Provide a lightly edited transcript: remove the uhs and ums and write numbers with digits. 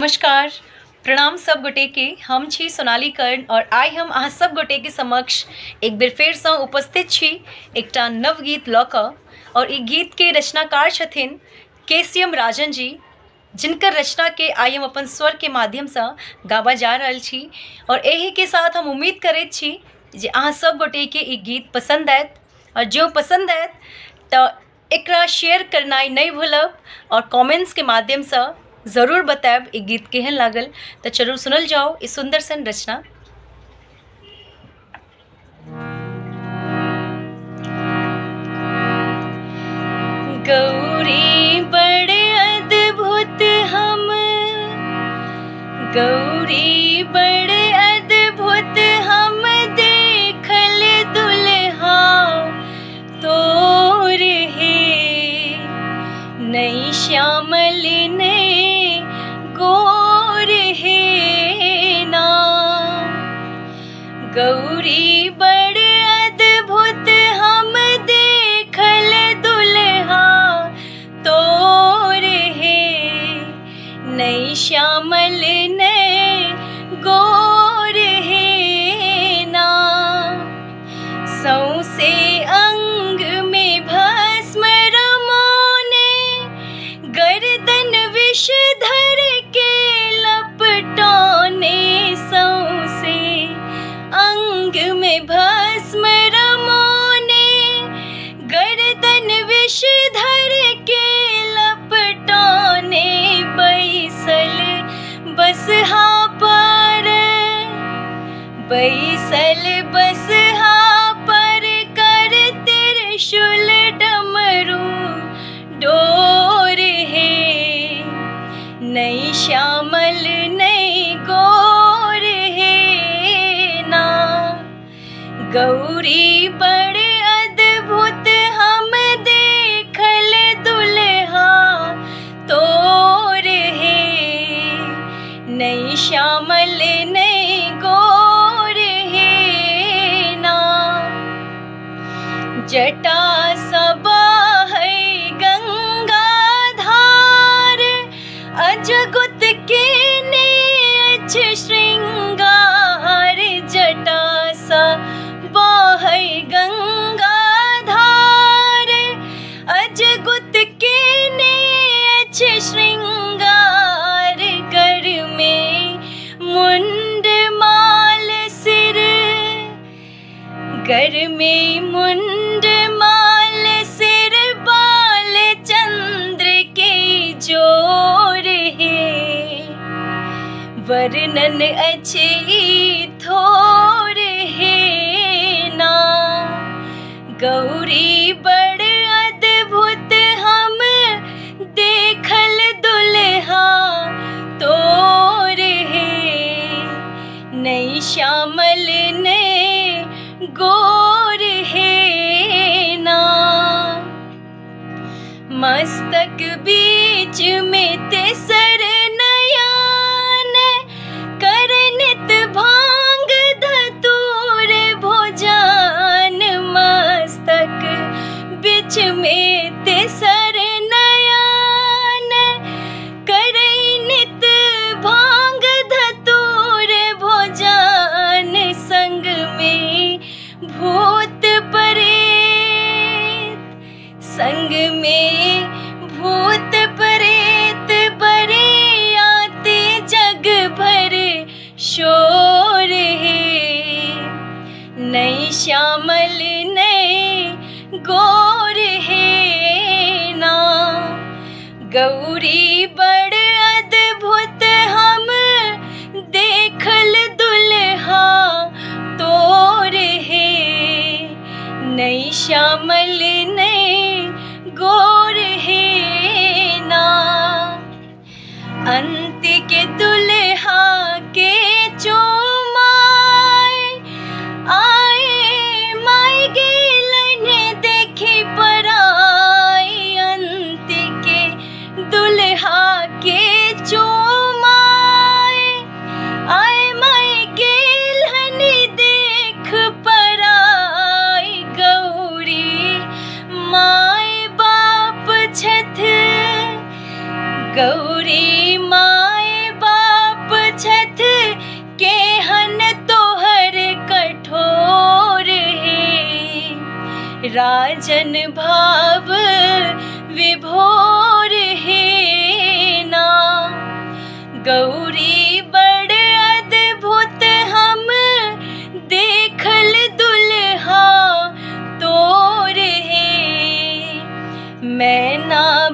नमस्कार, प्रणाम सब गोटे के। हम छी सोनाली कर्ण और आई हम अहाँ सब गोटे के समक्ष एक बेर फेर सँ उपस्थित छी एकटा नव गीत लऽ कऽ। और ई गीत के रचनाकार छथिन केसीएम राजन जी, जिनकर रचना के आई हम अपन स्वर के माध्यम से गाबा जा रहल छी। और एही के साथ हम उम्मीद करैत छी जे अहाँ सब गोटे के ई गीत पसंद आयत, और जो पसंद आयत तो एकरा शेयर करनाइ नहीं भूलब और कमेंट्स के माध्यम से जरूर बताएब ई गीत केहन लागल। तो चलू सुनल जाओ इस सुंदर सन रचना। गौरी बड़े अद्भुत हम, गौरी बड़े अद्भुत हम देखल दुल्हा तोर हे, नई श्यामल ने गोर हे ना। गौरी बड़े अद्भुत हम देखल दुल्हा तोर हे, नई श्यामल ने गोर हे ना। सौसे अंग में भस्म रमोने, गर्दन विषधर के लपटौने। सौसे अंग में भस्म रमोने, गर्दन विषधर के लपटौने। बैसल बसहा पर, बैसल बसहा पर कर त्रिशूल डमरू डोर हे, नई श्यामल नई गोर हे ना। गौरी बड़े अद्भुत हम देखल दुल्हा तोर हे, नई श्यामल नई गोर हे ना। जटा सबा है गंगा धार, अजगुत के नेछ श्रृंगार। जटा सबा है गंगा धार, अजगुत के नेछ श्रृंगार। कर में मुंड माल सिर, कर में मुंड माल सिर, बाल चंद्र के जोर हे। वर्णन अछि थोर हे ना। गौरी बड़ अद्भुत हम देखल दुल्हा तोर हे, नई श्यामल ने गोर हे ना। मस्तक बीच में तेसर नयन, कर नित भांग धतूर भोजन। मस्तक बीच में तेसर नयन, कर नित भांग धतूर भोजन। संग में भूत प्रेत, संग में भूत प्रेत बरे आते जग भर शोर हे, नई श्यामल नई गोर हे ना। गौरी बड़ अद्भुत हम देखल दुल्हा तोर हे, नई श्यामल नई गोर हे ना। अंत के दुल्हा के चुमाए, आए माई गेलन देखी पराई। अंत के दुल्हा के चुमाए, आए माई गेलन देख पराई। गौरी माई बाप छथ, गौरी माए बाप मैं ना